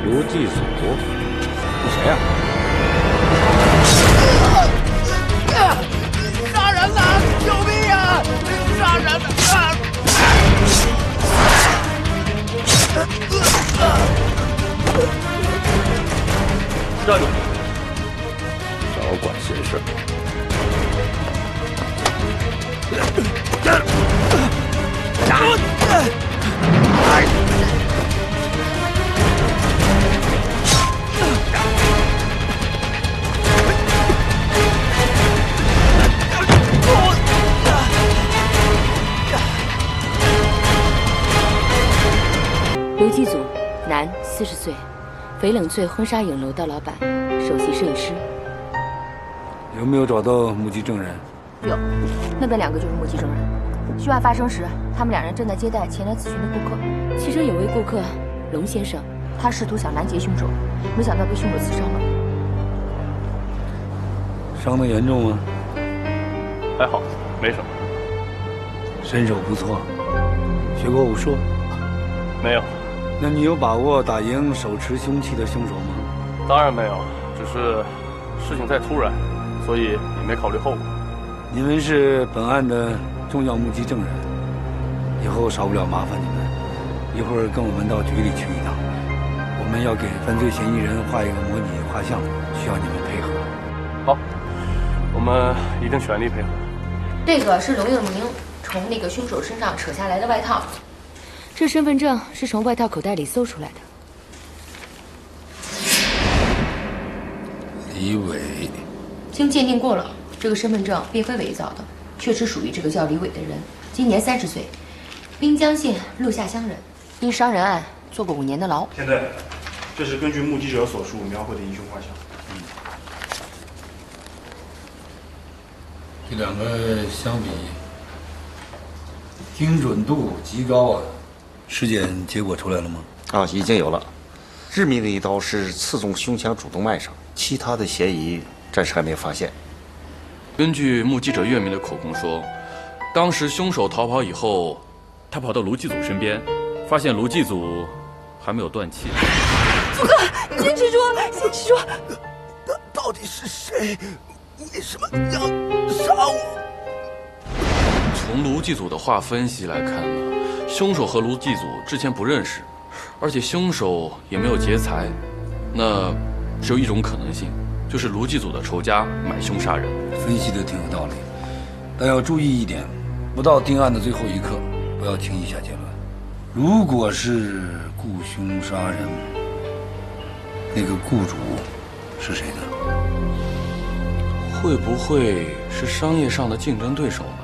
卢继祖，你谁呀？杀人了！救命呀！杀人了！站住！少管闲事。刘继祖，男，40岁，翡冷翠婚纱影楼的老板，首席摄影师。有没有找到目击证人？有，那边2个就是目击证人。凶案发生时，他们2人正在接待前来咨询的顾客，其中有位顾客龙先生，他试图想拦截凶手，没想到被凶手刺伤了。伤得严重吗？还好，没什么。身手不错，学过武术？没有。那你有把握打赢手持凶器的凶手吗？当然没有，只是事情太突然，所以也没考虑后果。你们是本案的重要目击证人，以后少不了麻烦你们。一会儿跟我们到局里去一趟，我们要给犯罪嫌疑人画一个模拟画像，需要你们配合。好，我们一定全力配合。这个是龙应明从那个凶手身上扯下来的外套，这身份证是从外套口袋里搜出来的。李伟，经鉴定过了，这个身份证并非伪造的，确实属于这个叫李伟的人，今年30岁，滨江县陆下乡人，因伤人案坐过5年的牢。现在，这是根据目击者所述描绘的疑凶画像。这2个相比，精准度极高啊！尸检结果出来了吗？啊，已经有了。致命的一刀是刺中胸腔主动脉上，其他的嫌疑暂时还没有发现。根据目击者岳明的口供说，当时凶手逃跑以后，他跑到卢继祖身边，发现卢继祖还没有断气。祖哥，坚持住，坚持住！到底是谁？为什么要杀我？从卢继祖的话分析来看呢，凶手和卢继祖之前不认识，而且凶手也没有劫财，那只有一种可能性，就是卢继祖的仇家买凶杀人。分析的挺有道理，但要注意一点，不到定案的最后一刻，不要轻易下结论。如果是雇凶杀人，那个雇主是谁呢？会不会是商业上的竞争对手呢？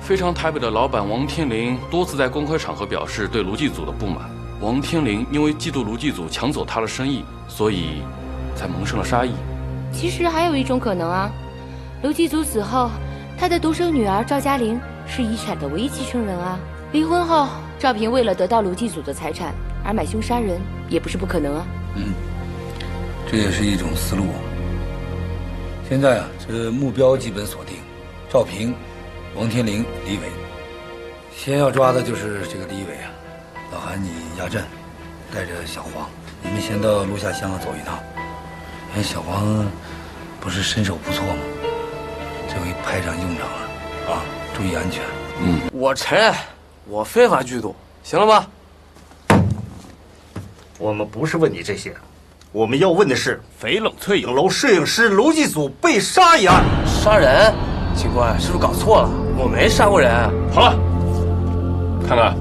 非常台北的老板王天林多次在公开场合表示对卢继祖的不满。王天林因为嫉妒卢继祖抢走他的生意，所以才萌生了杀意。其实还有一种可能啊，卢继祖死后，他的独生女儿赵嘉玲是遗产的唯一继承人啊。离婚后，赵平为了得到卢继祖的财产而买凶杀人，也不是不可能啊。这也是一种思路。现在啊，这目标基本锁定，赵平、王天林、李伟。先要抓的就是这个李伟啊。老韩，你压阵，带着小黄，你们先到陆下乡走一趟。哎，小黄不是身手不错吗？这回派上用场了啊！注意安全。我承认，我非法聚赌，行了吧？我们不是问你这些，我们要问的是翡冷翠影楼摄影师卢继祖被杀一案。杀人？警官是不是搞错了？我没杀过人。好了，看看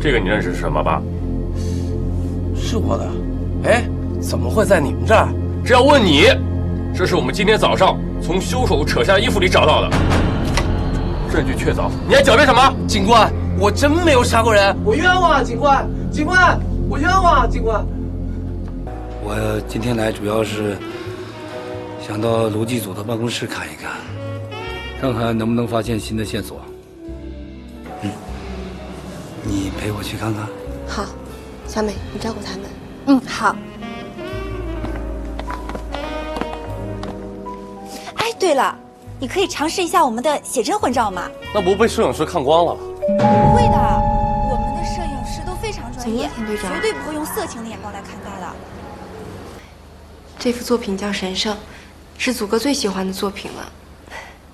这个，你认识什么吧？是我的。哎，怎么会在你们这儿？这要问你，这是我们今天早上从凶手扯下衣服里找到的，证据确凿。你还狡辩什么？警官，我真没有杀过人，我冤枉！警官，警官，我冤枉！警官，我今天来主要是想到卢继祖的办公室看一看，看看能不能发现新的线索。你陪我去看看。好，小美，你照顾他们。好。哎，对了，你可以尝试一下我们的写真混照吗？那不被摄影师看光了？不会的，我们的摄影师都非常专业。意，田队长绝对不会用色情的眼光来看待的。这幅作品叫《神圣》，是祖哥最喜欢的作品了。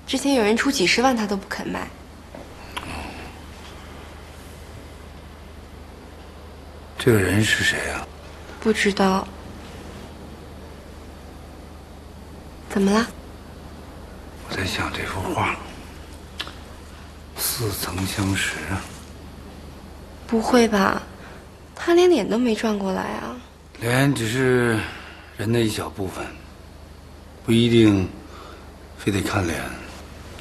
之前有人出几10万，他都不肯卖。这个人是谁啊？不知道。怎么了？我在想这幅画，似曾相识啊。不会吧？他连脸都没转过来啊！脸只是人的一小部分，不一定非得看脸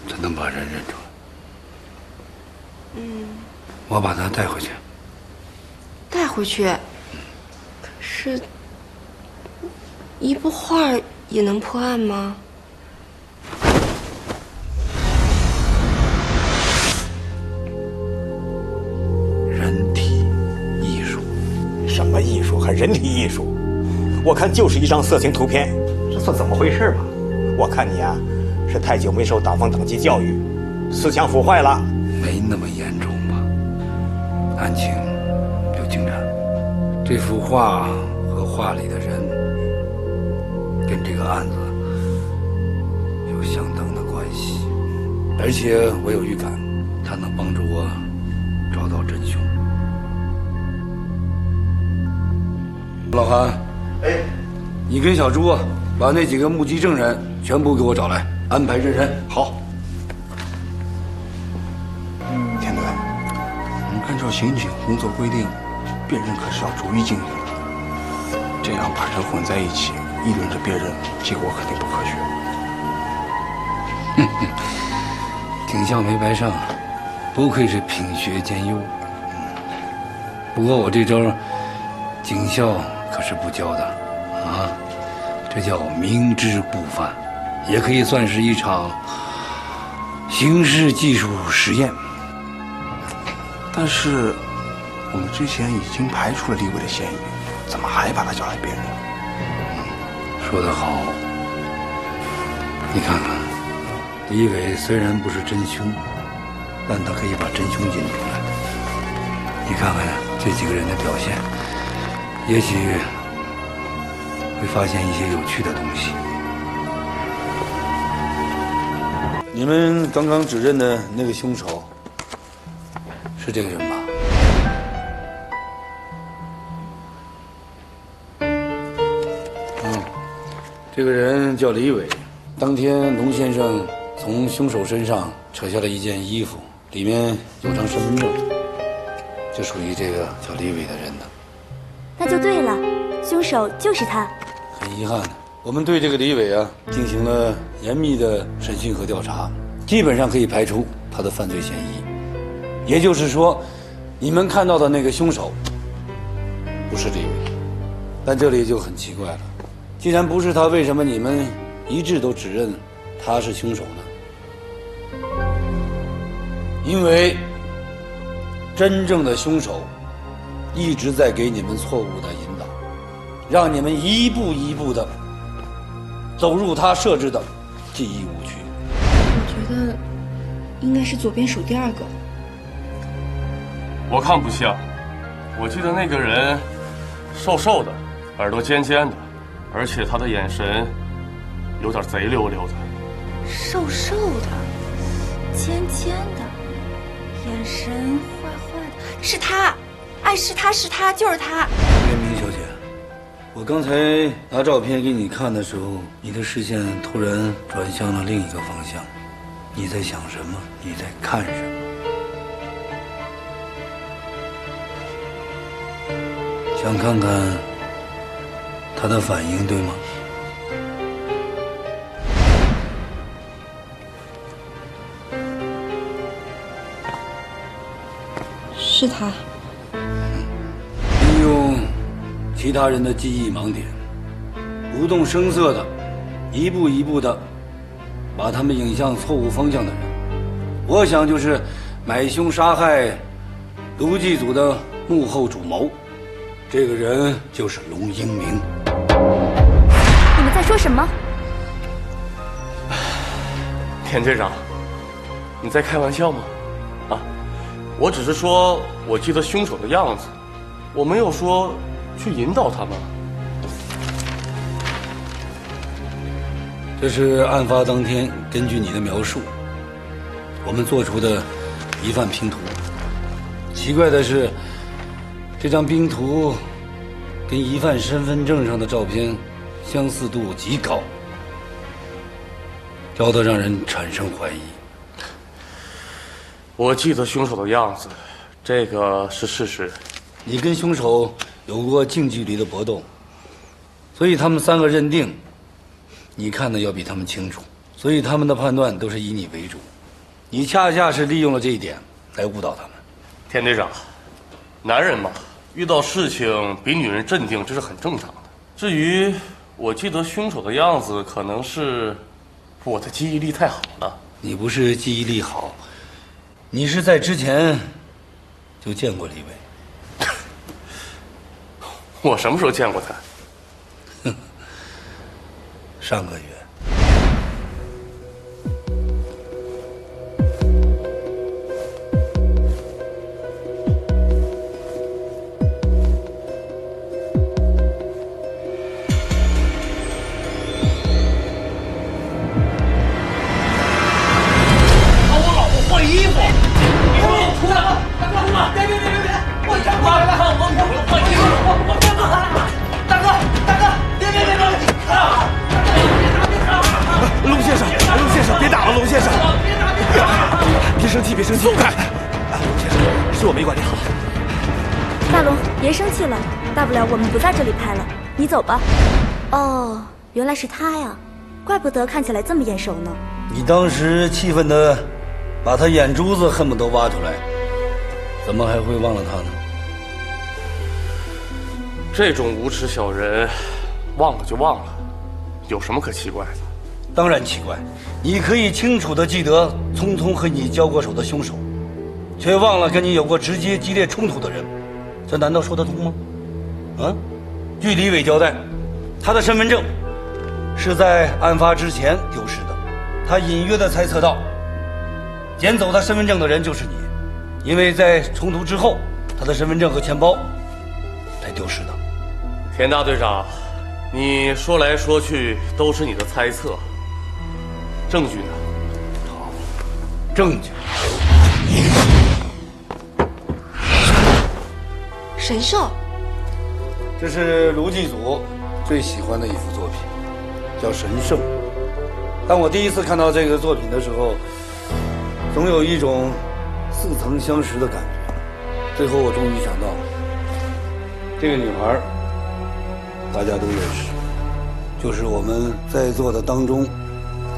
才能把人认出来。我把他带回去。带回去？可是，一幅画也能破案吗？人体艺术？什么艺术？还人体艺术？我看就是一张色情图片，这算怎么回事吧？我看你啊，是太久没受党风党纪教育，思想腐坏了。没那么严重吧？案情有进展，这幅画和画里的人跟这个案子有相当的关系，而且我有预感，它能帮助我找到真凶。老韩，哎，你跟小朱啊，把那几个目击证人全部给我找来，安排认人。好。田队，按照刑警工作规定，辨认可是要逐一进行的。这样把人混在一起，议论着辨认，结果肯定不科学。警校没白上，不愧是品学兼优。不过我这招，警校可是不教的啊，这叫明知故犯，也可以算是一场刑事技术实验。但是我们之前已经排除了李伟的嫌疑，怎么还把他叫来辨认？说得好，你看看，李伟虽然不是真凶，但他可以把真凶引出来。你看看这几个人的表现，也许会发现一些有趣的东西。你们刚刚指认的那个凶手是这个人吧？这个人叫李伟。当天龙先生从凶手身上扯下了一件衣服，里面有张身份证，就属于这个叫李伟的人的。那就对了，凶手就是他。很遗憾，我们对这个李伟啊进行了严密的审讯和调查，基本上可以排除他的犯罪嫌疑。也就是说，你们看到的那个凶手不是李伟。但这里就很奇怪了，既然不是他，为什么你们一致都指认他是凶手呢？因为真正的凶手一直在给你们错误的引导，让你们一步一步的走入他设置的记忆误区。我觉得应该是左边数第二个。我看不像，我记得那个人瘦瘦的，耳朵尖尖的，而且他的眼神有点贼溜溜的。瘦瘦的，尖尖的，眼神坏坏的，是他，哎，是他，是他，就是他。袁明小姐，我刚才拿照片给你看的时候，你的视线突然转向了另一个方向，你在想什么？你在看什么？想看看他的反应，对吗？是他。利用其他人的记忆盲点，不动声色的，一步一步的把他们引向错误方向的人，我想就是买凶杀害卢继祖的幕后主谋。这个人就是龙英明。你们在说什么？田队长，你在开玩笑吗？啊，我只是说我记得凶手的样子，我没有说去引导他们。这是案发当天根据你的描述，我们做出的疑犯拼图。奇怪的是，这张拼图跟疑犯身份证上的照片相似度极高，高得让人产生怀疑。我记得凶手的样子，这个是事实。你跟凶手有过近距离的搏斗，所以他们3个认定你看的要比他们清楚，所以他们的判断都是以你为主。你恰恰是利用了这一点来误导他们。田队长，男人嘛，遇到事情比女人镇定，这是很正常的。至于我记得凶手的样子，可能是我的记忆力太好了。你不是记忆力好，你是在之前就见过李伟。我什么时候见过他？上个月。帮我老婆换衣服，你给我出来！大哥，别！我干嘛来了？看我换衣服，我干嘛了？大哥，别！龙先生，别打了，龙先生，别生气，松开！龙先生，是我没管理好。大龙，别生气了，大不了我们不在这里拍了，你走吧。哦，原来是他呀，怪不得看起来这么眼熟呢。你当时气愤的把他眼珠子恨不得挖出来，怎么还会忘了他呢？这种无耻小人，忘了就忘了，有什么可奇怪的？当然奇怪，你可以清楚地记得匆匆和你交过手的凶手，却忘了跟你有过直接激烈冲突的人，这难道说得通吗？啊？据李伟交代，他的身份证是在案发之前丢失的，他隐约地猜测到，捡走他身份证的人就是你，因为在冲突之后，他的身份证和钱包才丢失的。田大队长，你说来说去都是你的猜测，证据呢？好，证据。神兽，这是卢祭祖最喜欢的一幅作品，叫《神圣》。当我第一次看到这个作品的时候，总有一种似曾相识的感觉。最后我终于想到，这个女孩大家都认识，就是我们在座的当中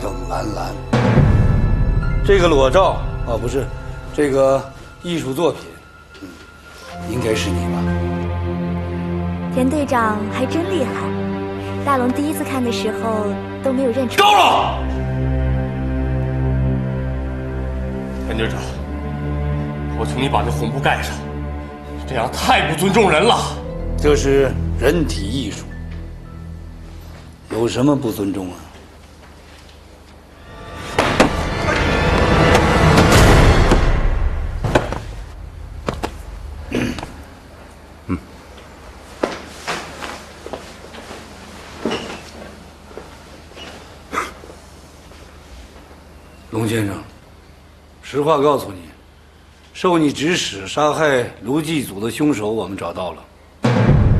叫兰兰。这个裸照啊，不是，这个艺术作品，应该是你吧？田队长还真厉害，大龙第一次看的时候都没有认出。够了！田队长，我请你把这红布盖上，这样太不尊重人了。这是人体艺术，有什么不尊重啊？龙先生，实话告诉你，受你指使杀害卢祭祖的凶手我们找到了，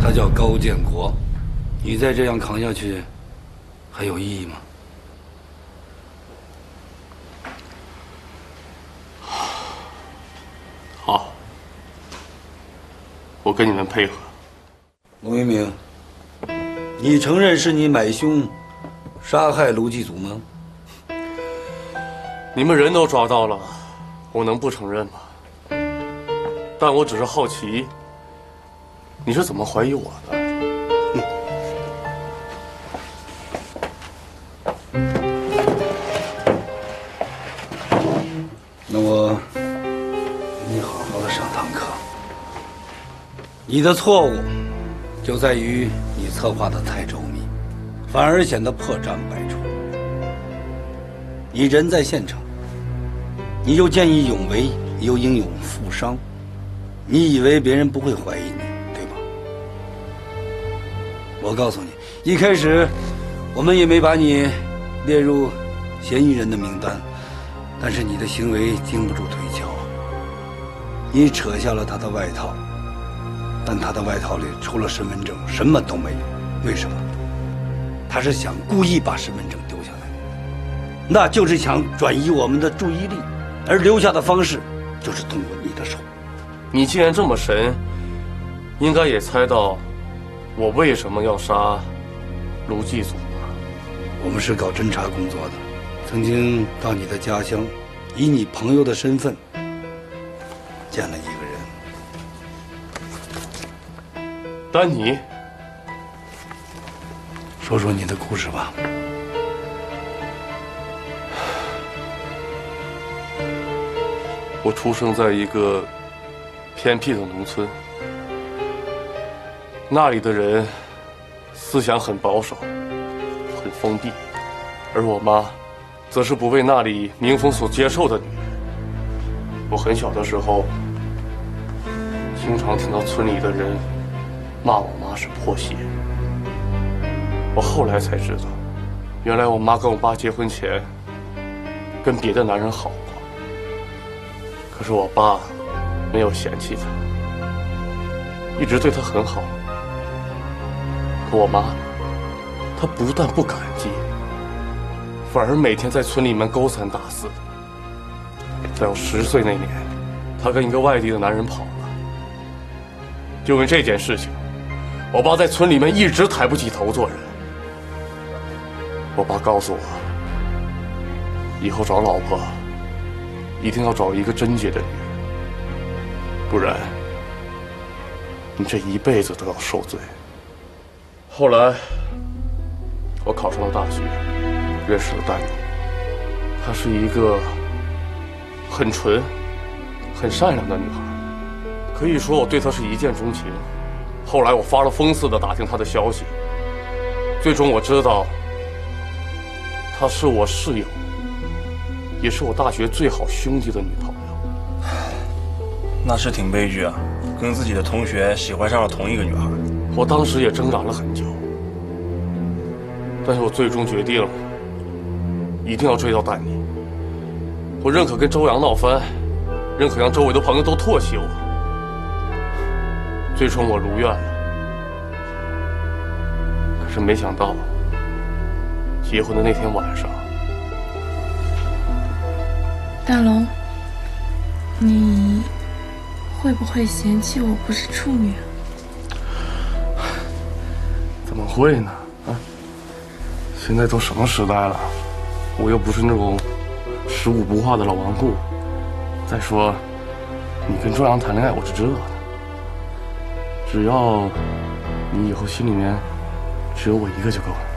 他叫高建国。你再这样扛下去，还有意义吗？好，我跟你们配合。龙一鸣，你承认是你买凶杀害卢祭祖吗？你们人都抓到了，我能不承认吗？但我只是好奇，你是怎么怀疑我的？那我给你好好的上堂课。你的错误就在于你策划的太周密，反而显得破绽百出。你人在现场，你又见义勇为，又英勇负伤，你以为别人不会怀疑你，对吧？我告诉你，一开始我们也没把你列入嫌疑人的名单，但是你的行为经不住推敲，你扯下了他的外套，但他的外套里除了身份证什么都没有。为什么？他是想故意把身份证丢下来，那就是想转移我们的注意力，而留下的方式就是通过你的手。你既然这么神，应该也猜到我为什么要杀卢继祖吧？我们是搞侦查工作的，曾经到你的家乡，以你朋友的身份见了一个人。丹尼，说说你的故事吧。我出生在一个偏僻的农村，那里的人思想很保守，很封闭，而我妈则是不为那里民风所接受的女人。我很小的时候，经常听到村里的人骂我妈是破鞋。我后来才知道，原来我妈跟我爸结婚前跟别的男人好过，可是我爸没有嫌弃她，一直对她很好。可我妈，她不但不感激，反而每天在村里面勾三搭四的。在我10岁那年，她跟一个外地的男人跑了。就因为这件事情，我爸在村里面一直抬不起头做人。我爸告诉我，以后找老婆一定要找一个贞洁的女人，不然你这一辈子都要受罪。后来我考上了大学，认识了丹妮，她是一个很纯、很善良的女孩，可以说我对她是一见钟情。后来我发了疯似的打听她的消息，最终我知道她是我室友，也是我大学最好兄弟的女朋友。那是挺悲剧啊，跟自己的同学喜欢上了同一个女孩。我当时也挣扎了很久，但是我最终决定一定要追到丹妮。我认可跟周阳闹翻，认可让周围的朋友都唾弃我，最终我如愿了。可是没想到，结婚的那天晚上，大龙，你会不会嫌弃我不是处女啊？怎么会呢？啊，现在都什么时代了，我又不是那种15不化的老顽固。再说，你跟周阳谈恋爱，我是知道的。只要你以后心里面只有我一个就够了。